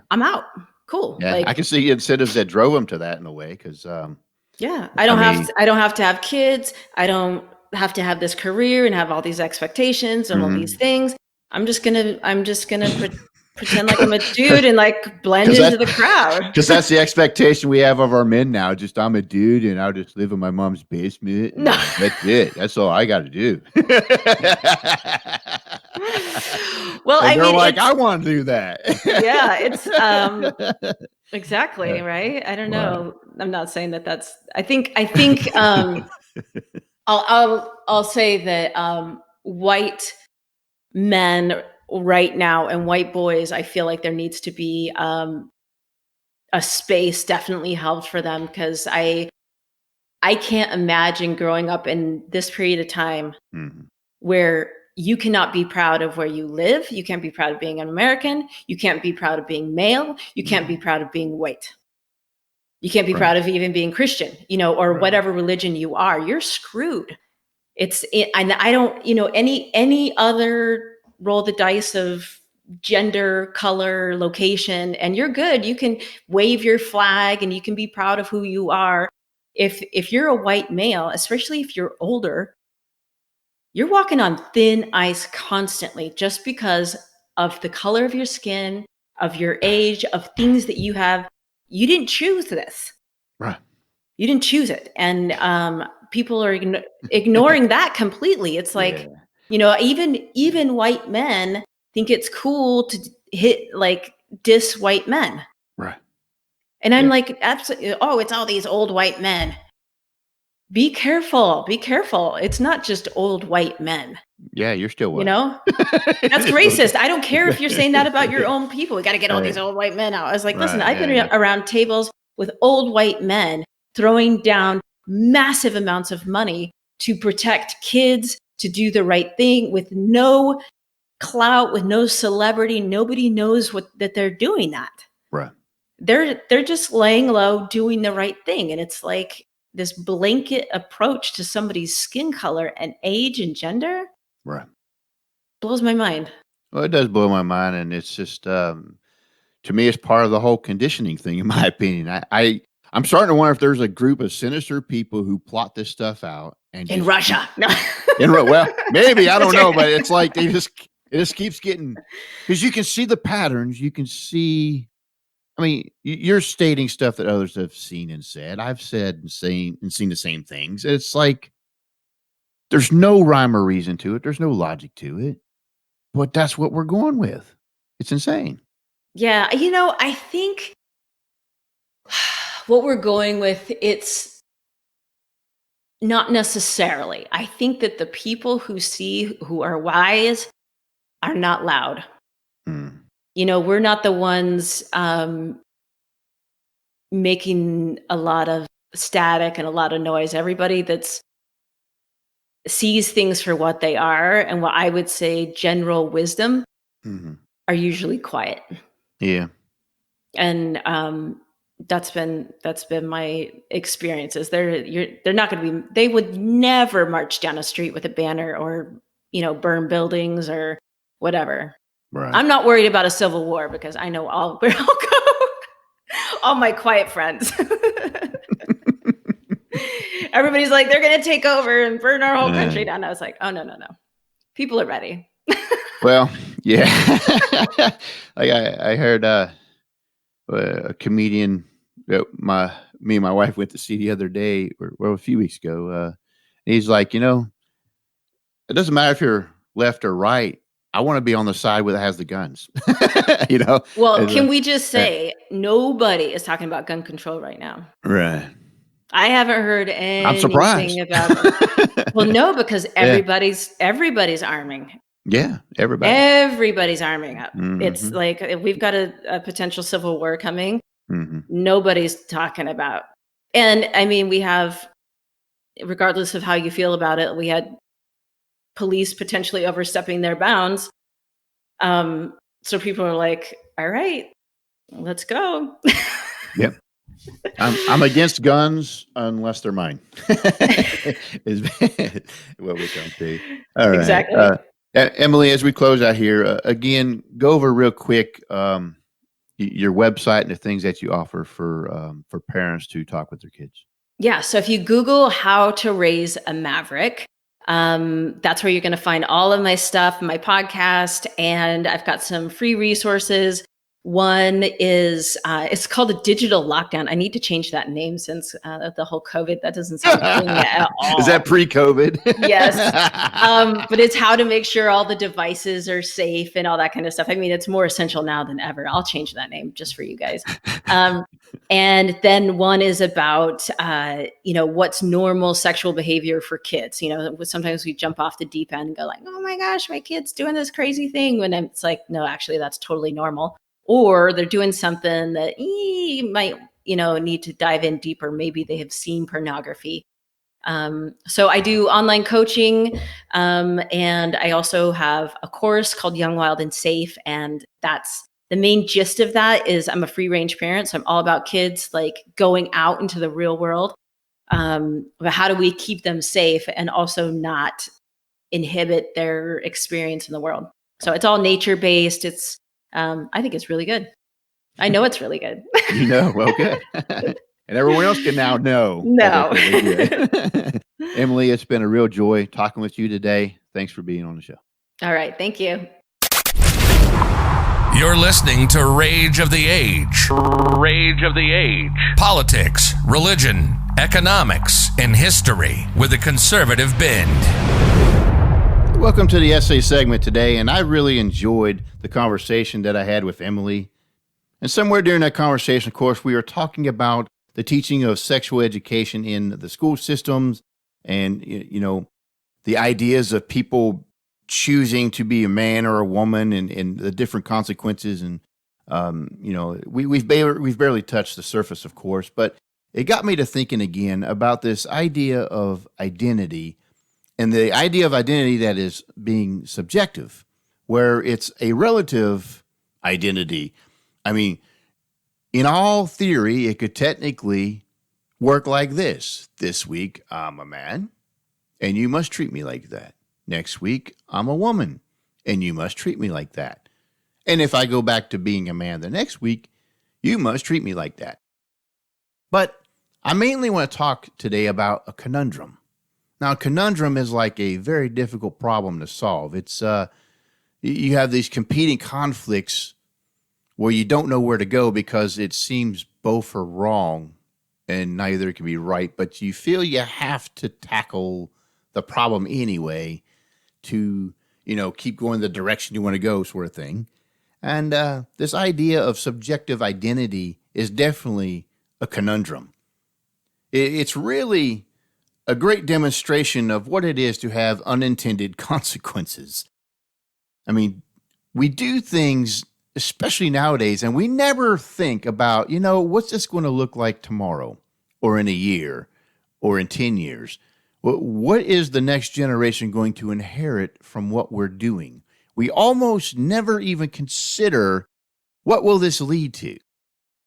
I'm out. Cool. Yeah. I can see incentives that drove them to that in a way. Cause, I don't have to have kids. I don't have to have this career and have all these expectations and all these things. I'm just gonna pretend like I'm a dude and like blend into the crowd. Because that's the expectation we have of our men now. Just I'm a dude and I'll just live in my mom's basement. No, that's it. That's all I got to do. Well, and they're like, I want to do that. Yeah, it's exactly right. I don't know. I'm not saying that that's. I think. I'll say that white men right now and white boys, I feel like there needs to be a space definitely held for them, because I can't imagine growing up in this period of time where you cannot be proud of where you live. You can't be proud of being an American. You can't be proud of being male. You can't be proud of being white. You can't be proud of even being Christian, or whatever religion you are. You're screwed. And I don't, any other roll the dice of gender, color, location, and you're good. You can wave your flag and you can be proud of who you are. If you're a white male, especially if you're older, you're walking on thin ice constantly just because of the color of your skin, of your age, of things that you have. You didn't choose this. Right. You didn't choose it. And people are ignoring that completely. It's like, even white men think it's cool to diss white men. Right. And I'm like, absolutely. Oh, it's all these old white men. Be careful. Be careful. It's not just old white men. Yeah, you're still white. That's racist. I don't care if you're saying that about your own people. We got to get all these old white men out. I was like, listen, I've been around tables with old white men throwing down massive amounts of money to protect kids, to do the right thing with no clout, with no celebrity. Nobody knows that they're doing that. Right. They're just laying low, doing the right thing. And it's like this blanket approach to somebody's skin color and age and gender. Right. Blows my mind. Well, it does blow my mind. And it's just, to me, it's part of the whole conditioning thing, in my opinion. I'm starting to wonder if there's a group of sinister people who plot this stuff out. And in Russia. No. Well, maybe, I don't know, but it's like it just keeps getting, because you can see the patterns. You can see, you're stating stuff that others have seen and said. I've said and seen the same things. It's like there's no rhyme or reason to it. There's no logic to it. But that's what we're going with. It's insane. Yeah, I think what we're going with, it's not necessarily. I think that the people who are wise are not loud. We're not the ones making a lot of static and a lot of noise. Everybody that's sees things for what they are and what I would say general wisdom are usually quiet. Yeah. And that's been my experiences. They're not going to be. They would never march down a street with a banner or burn buildings or whatever. Right. I'm not worried about a civil war because I know where I'll go. All my quiet friends. Everybody's like, they're going to take over and burn our whole country down. I was like, oh, no. People are ready. Well, yeah. Like I heard a comedian that me and my wife went to see the other day, or a few weeks ago. He's like, it doesn't matter if you're left or right. I want to be on the side where it has the guns. Well, As can a- we just uh, say nobody is talking about gun control right now? right. I haven't heard I'm anything surprised. about. Well, no, because Yeah. everybody's arming. Yeah. Everybody. Everybody's arming up. It's Hmm. like we've got a potential civil war coming. Hmm. Nobody's talking about. And I mean, we have, regardless of how you feel about it, we had police potentially overstepping their bounds. So people are like, all right, let's go. Yep. I'm against guns unless they're mine. Is what we come to. All right. Exactly. Emily, as we close out here, again, go over real quick your website and the things that you offer for parents to talk with their kids. Yeah. So if you Google how to raise a Maverick, that's where you're going to find all of my stuff, my podcast, and I've got some free resources. One is it's called a digital lockdown. I need to change that name since the whole COVID. That doesn't sound appealing at all. Is that pre-COVID? Yes. But it's how to make sure all the devices are safe and all that kind of stuff. I mean, it's more essential now than ever. I'll change that name just for you guys. And then one is about, what's normal sexual behavior for kids. Sometimes we jump off the deep end and go like, oh my gosh, my kid's doing this crazy thing. When it's like, no, actually, that's totally normal. Or they're doing something that might, need to dive in deeper. Maybe they have seen pornography. So I do online coaching, and I also have a course called Young, Wild, and Safe. And that's the main gist of that is I'm a free range parent. So I'm all about kids like going out into the real world. But how do we keep them safe and also not inhibit their experience in the world? So it's all nature based. I think it's really good. I know it's really good. Well, good. And everyone else can now know. No. Emily, it's been a real joy talking with you today. Thanks for being on the show. All right. Thank you. You're listening to Rage of the Age. Rage of the Age. Politics, religion, economics, and history with a conservative bend. Welcome to the essay segment today, and I really enjoyed the conversation that I had with Emily. And somewhere during that conversation, of course, we were talking about the teaching of sexual education in the school systems and, the ideas of people choosing to be a man or a woman and the different consequences. And, we've barely touched the surface, of course, but it got me to thinking again about this idea of identity and the idea of identity that is being subjective, where it's a relative identity. I mean, in all theory, it could technically work like this. This week, I'm a man, and you must treat me like that. Next week, I'm a woman, and you must treat me like that. And if I go back to being a man the next week, you must treat me like that. But I mainly want to talk today about a conundrum. Now, a conundrum is like a very difficult problem to solve. It's you have these competing conflicts where you don't know where to go because it seems both are wrong and neither can be right, but you feel you have to tackle the problem anyway to, keep going the direction you want to go, sort of thing. And this idea of subjective identity is definitely a conundrum. It's really a great demonstration of what it is to have unintended consequences. I mean, we do things, especially nowadays, and we never think about, what's this going to look like tomorrow or in a year or in 10 years? What is the next generation going to inherit from what we're doing? We almost never even consider what will this lead to.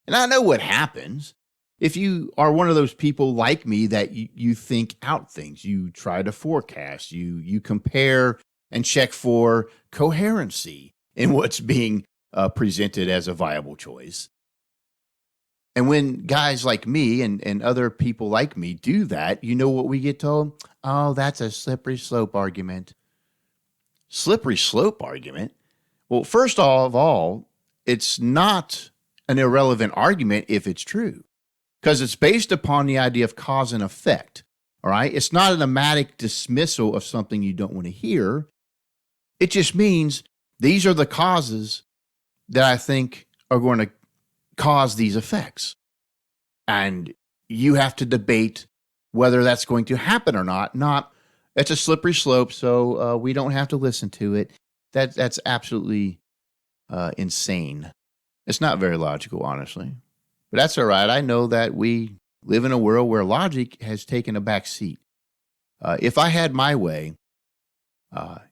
And I know what happens. If you are one of those people like me that you think out things, you try to forecast, you compare and check for coherency in what's being presented as a viable choice. And when guys like me and other people like me do that, you know what we get told? Oh, that's a slippery slope argument. slippery slope argument. Well, first of all, it's not an irrelevant argument if it's true, because it's based upon the idea of cause and effect. All right. It's not an automatic dismissal of something you don't want to hear. It just means these are the causes that I think are going to cause these effects. And you have to debate whether that's going to happen or not. It's a slippery slope, so we don't have to listen to it. That's absolutely insane. It's not very logical, honestly. But that's all right. I know that we live in a world where logic has taken a back seat. If I had my way,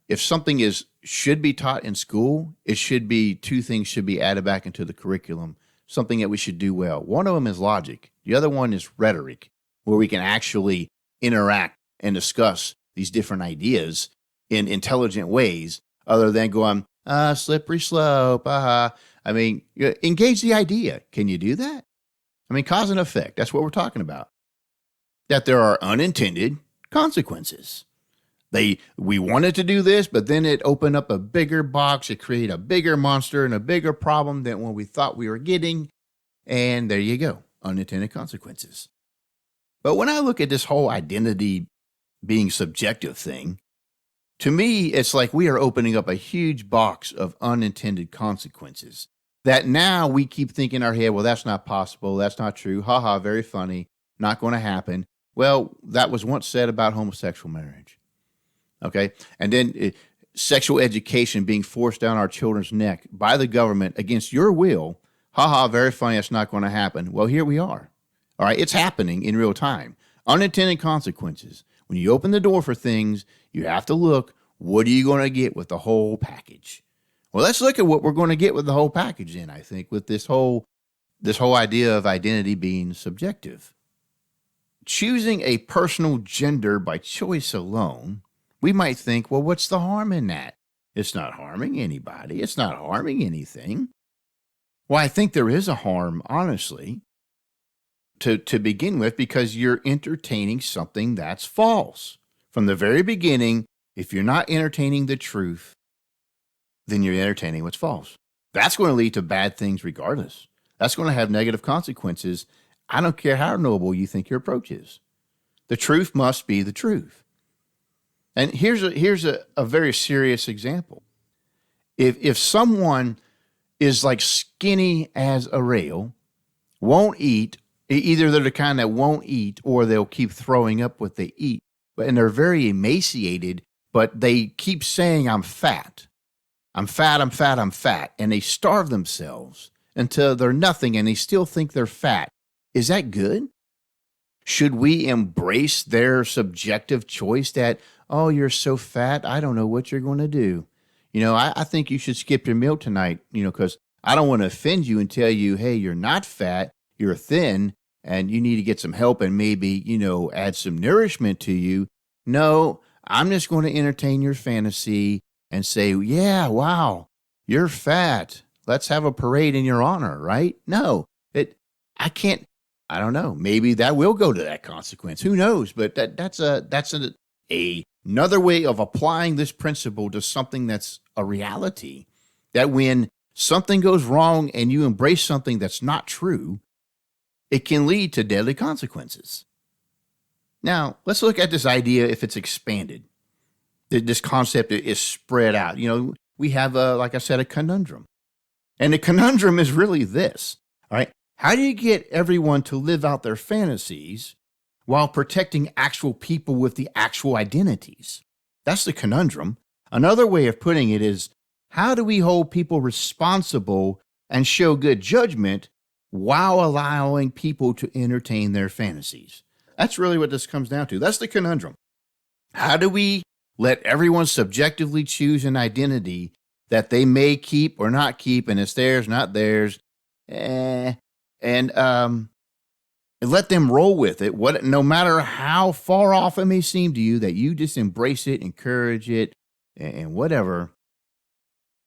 if something should be taught in school, it should be two things should be added back into the curriculum, something that we should do well. One of them is logic. The other one is rhetoric, where we can actually interact and discuss these different ideas in intelligent ways other than going, slippery slope. I mean, engage the idea. Can you do that? I mean, cause and effect. That's what we're talking about. That there are unintended consequences. We wanted to do this, but then it opened up a bigger box. It created a bigger monster and a bigger problem than what we thought we were getting. And there you go, unintended consequences. But when I look at this whole identity being subjective thing, to me, it's like we are opening up a huge box of unintended consequences that now we keep thinking in our head, well, that's not possible. That's not true. Ha ha, very funny. Not going to happen. Well, that was once said about homosexual marriage. Okay. And then sexual education being forced down our children's neck by the government against your will. Ha ha, very funny. That's not going to happen. Well, here we are. All right. It's happening in real time. Unintended consequences. When you open the door for things, you have to look, what are you going to get with the whole package? Well, let's look at what we're going to get with the whole package in, I think, with this whole idea of identity being subjective. Choosing a personal gender by choice alone, we might think, well, what's the harm in that? It's not harming anybody. It's not harming anything. Well, I think there is a harm, honestly, to begin with, because you're entertaining something that's false. From the very beginning, if you're not entertaining the truth, then you're entertaining what's false. That's going to lead to bad things regardless. That's going to have negative consequences. I don't care how noble you think your approach is. The truth must be the truth. And here's a very serious example. If someone is like skinny as a rail, won't eat, either they're the kind that won't eat or they'll keep throwing up what they eat, and they're very emaciated, but they keep saying, I'm fat. I'm fat, I'm fat, I'm fat. And they starve themselves until they're nothing and they still think they're fat. Is that good? Should we embrace their subjective choice that, oh, you're so fat, I don't know what you're going to do. I think you should skip your meal tonight, because I don't want to offend you and tell you, hey, you're not fat, you're thin, and you need to get some help and maybe, add some nourishment to you. No, I'm just going to entertain your fantasy and say, yeah, wow, you're fat. Let's have a parade in your honor, right? No, I can't. I don't know. Maybe that will go to that consequence. Who knows? But that's another way of applying this principle to something that's a reality. That when something goes wrong and you embrace something that's not true, it can lead to deadly consequences. Now, let's look at this idea if it's expanded. This concept is spread out. We have, like I said, a conundrum. And the conundrum is really this, all right? How do you get everyone to live out their fantasies while protecting actual people with the actual identities? That's the conundrum. Another way of putting it is, how do we hold people responsible and show good judgment while allowing people to entertain their fantasies? That's really what this comes down to. That's the conundrum. How do we let everyone subjectively choose an identity that they may keep or not keep, and it's theirs, not theirs, and let them roll with it, no matter how far off it may seem to you, that you just embrace it, encourage it, and whatever,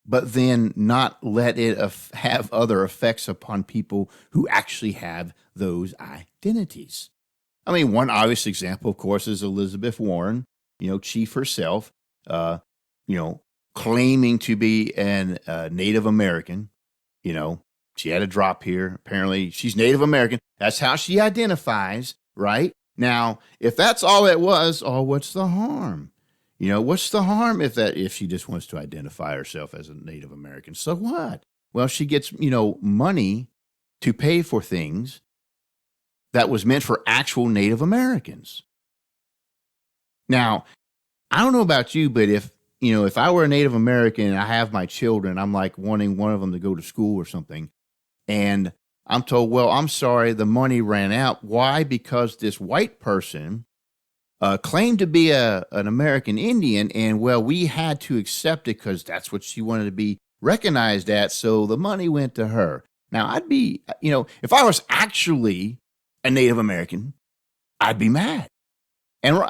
but then not let it have other effects upon people who actually have those identities. I mean, one obvious example, of course, is Elizabeth Warren, chief herself, claiming to be an Native American. You know, she had a drop here. Apparently, she's Native American. That's how she identifies, right? Now, if that's all it was, what's the harm? You know, what's the harm if she just wants to identify herself as a Native American? So what? Well, she gets, money to pay for things that was meant for actual Native Americans. Now, I don't know about you, but if I were a Native American and I have my children, I'm like wanting one of them to go to school or something, and I'm told, well, I'm sorry, the money ran out. Why? Because this white person claimed to be an American Indian, and well, we had to accept it because that's what she wanted to be recognized at, so the money went to her. Now, I'd be, if I was actually a Native American, I'd be mad. And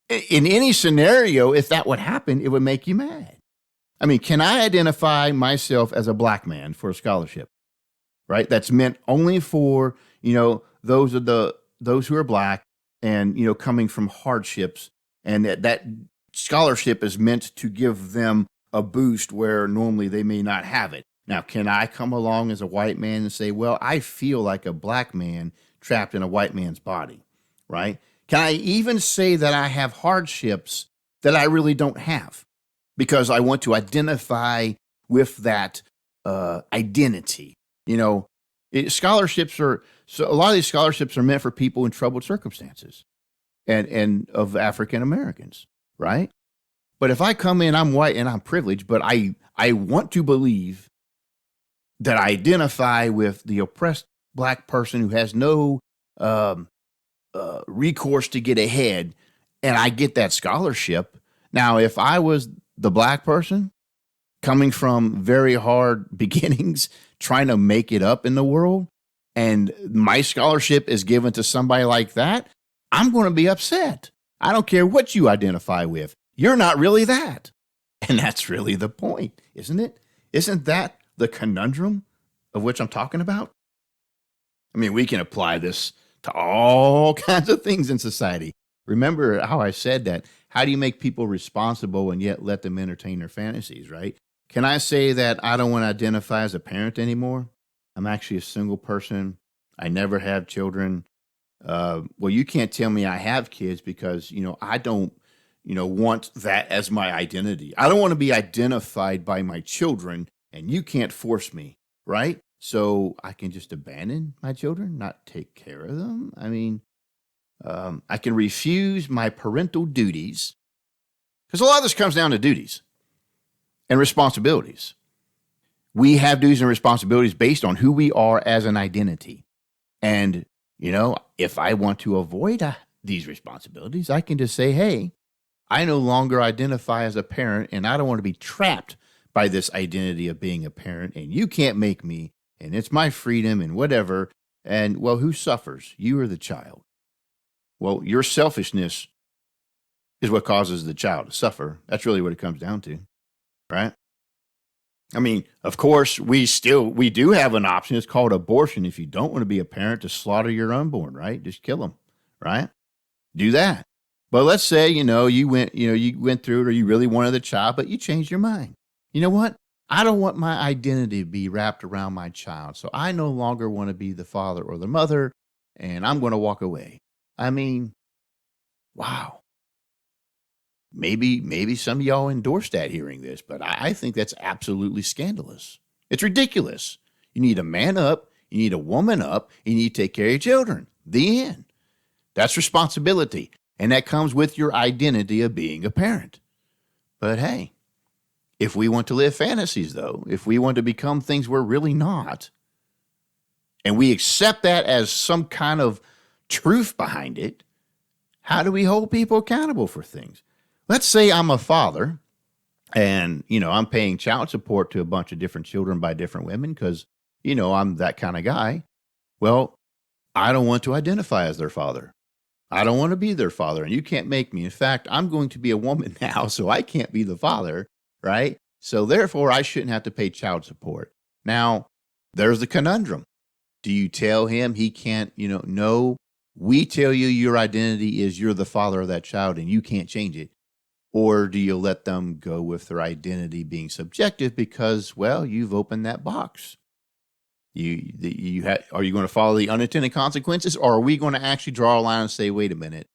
in any scenario, if that would happen, it would make you mad. I mean, can I identify myself as a black man for a scholarship? Right? That's meant only for, those who are black and, coming from hardships. And that scholarship is meant to give them a boost where normally they may not have it. Now, can I come along as a white man and say, well, I feel like a black man trapped in a white man's body, right? Can I even say that I have hardships that I really don't have because I want to identify with that identity? Scholarships a lot of these scholarships are meant for people in troubled circumstances and of African Americans, right? But if I come in, I'm white and I'm privileged, but I want to believe that I identify with the oppressed black person who has no recourse to get ahead, and I get that scholarship. Now, if I was the black person coming from very hard beginnings, trying to make it up in the world, and my scholarship is given to somebody like that, I'm going to be upset. I don't care what you identify with. You're not really that. And that's really the point, isn't it? Isn't that the conundrum of which I'm talking about? I mean, we can apply this to all kinds of things in society. Remember how I said that? How do you make people responsible and yet let them entertain their fantasies, right? Can I say that I don't want to identify as a parent anymore? I'm actually a single person. I never have children. Well, you can't tell me I have kids because, I don't, want that as my identity. I don't want to be identified by my children, and you can't force me, right? So I can just abandon my children, not take care of them. I mean, I can refuse my parental duties because a lot of this comes down to duties and responsibilities. We have duties and responsibilities based on who we are as an identity. And, if I want to avoid these responsibilities, I can just say, hey, I no longer identify as a parent, and I don't want to be trapped by this identity of being a parent, and you can't make me, and it's my freedom and whatever. And, well, who suffers? You or the child? Well, your selfishness is what causes the child to suffer. That's really what it comes down to, right? I mean, of course, we do have an option. It's called abortion. If you don't want to be a parent, to slaughter your unborn, right? Just kill them, right? Do that. But let's say, you went through it, or you really wanted the child, but you changed your mind. You know what? I don't want my identity to be wrapped around my child. So I no longer want to be the father or the mother, and I'm going to walk away. I mean, wow. Maybe some of y'all endorsed that hearing this, but I think that's absolutely scandalous. It's ridiculous. You need to man up. You need a woman up. You need to take care of your children. The end. That's responsibility. And that comes with your identity of being a parent. But hey, if we want to live fantasies, though, if we want to become things we're really not, and we accept that as some kind of truth behind it, how do we hold people accountable for things? Let's say I'm a father and, I'm paying child support to a bunch of different children by different women because, I'm that kind of guy. Well, I don't want to identify as their father. I don't want to be their father, and you can't make me. In fact, I'm going to be a woman now, so I can't be the father, right? So therefore, I shouldn't have to pay child support. Now, there's the conundrum. Do you tell him he can't, no, we tell you your identity is you're the father of that child and you can't change it. Or do you let them go with their identity being subjective because, well, you've opened that box? Are you going to follow the unintended consequences, or are we going to actually draw a line and say, wait a minute,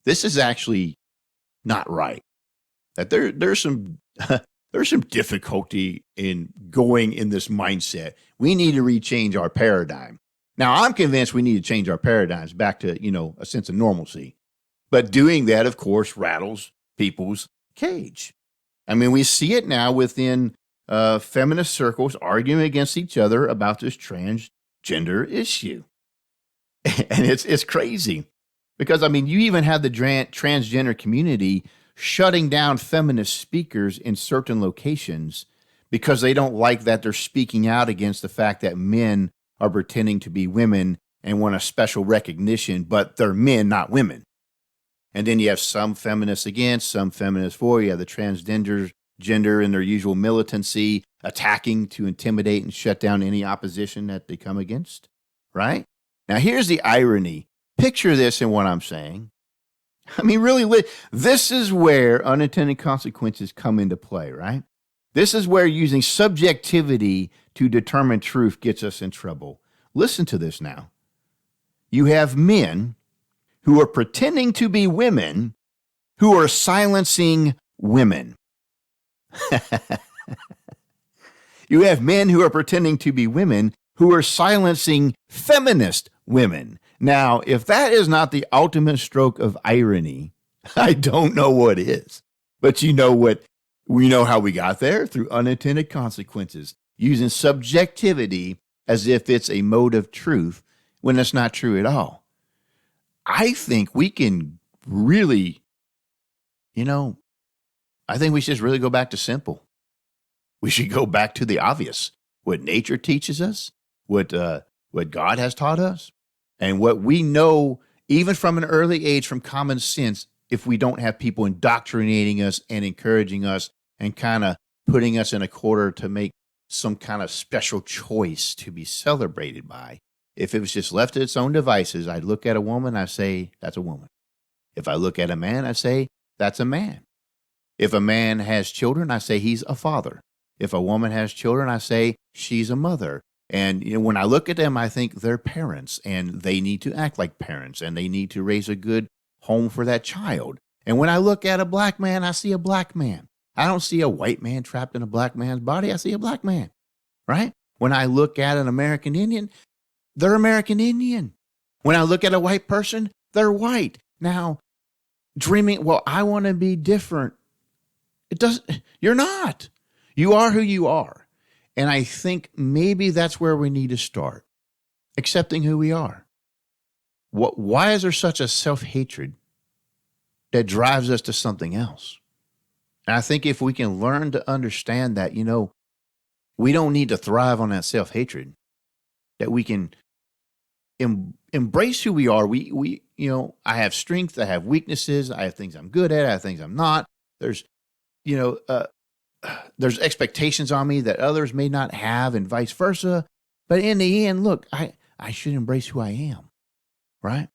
this is actually not right? That there's some there's some difficulty in going in this mindset. We need to rechange our paradigm. Now, I'm convinced we need to change our paradigms back to, a sense of normalcy. But doing that, of course, rattles people's cage. I mean, we see it now within feminist circles arguing against each other about this transgender issue. And it's crazy because, I mean, you even have the transgender community shutting down feminist speakers in certain locations because they don't like that they're speaking out against the fact that men are pretending to be women and want a special recognition, but they're men, not women. And then you have some feminists against, some feminists for. You have the transgender in their usual militancy, attacking to intimidate and shut down any opposition that they come against, right? Now, here's the irony. Picture this in what I'm saying. I mean, really, this is where unintended consequences come into play, right? This is where using subjectivity to determine truth gets us in trouble. Listen to this now. You have men who are pretending to be women who are silencing women. You have men who are pretending to be women who are silencing feminist women. Now, if that is not the ultimate stroke of irony, I don't know what is. But you know what? We know how we got there through unintended consequences, using subjectivity as if it's a mode of truth when it's not true at all. I think we can really, I think we should just really go back to simple. We should go back to the obvious, what nature teaches us, what God has taught us, and what we know even from an early age from common sense if we don't have people indoctrinating us and encouraging us and kind of putting us in a corner to make some kind of special choice to be celebrated by. If it was just left to its own devices, I'd look at a woman, I say, that's a woman. If I look at a man, I say, that's a man. If a man has children, I say he's a father. If a woman has children, I say she's a mother. And when I look at them, I think they're parents and they need to act like parents and they need to raise a good home for that child. And when I look at a black man, I see a black man. I don't see a white man trapped in a black man's body. I see a black man, right? When I look at an American Indian, they're American Indian. When I look at a white person, they're white. Now, dreaming, well, I want to be different. You're not. You are who you are. And I think maybe that's where we need to start, accepting who we are. Why is there such a self-hatred that drives us to something else? And I think if we can learn to understand that, we don't need to thrive on that self-hatred, that we can embrace who we are. I have strengths, I have weaknesses, I have things I'm good at, I have things I'm not. There's expectations on me that others may not have and vice versa. But in the end, look, I should embrace who I am, right?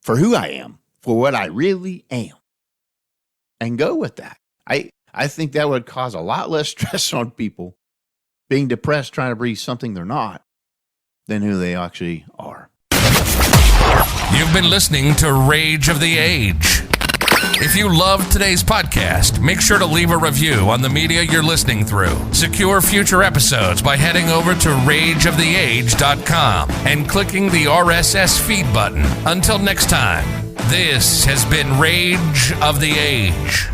For who I am, for what I really am, and go with that. I think that would cause a lot less stress on people being depressed trying to be something they're not than who they actually are. You've been listening to Rage of the Age. If you loved today's podcast, make sure to leave a review on the media you're listening through. Secure future episodes by heading over to rageoftheage.com and clicking the RSS feed button. Until next time, this has been Rage of the Age.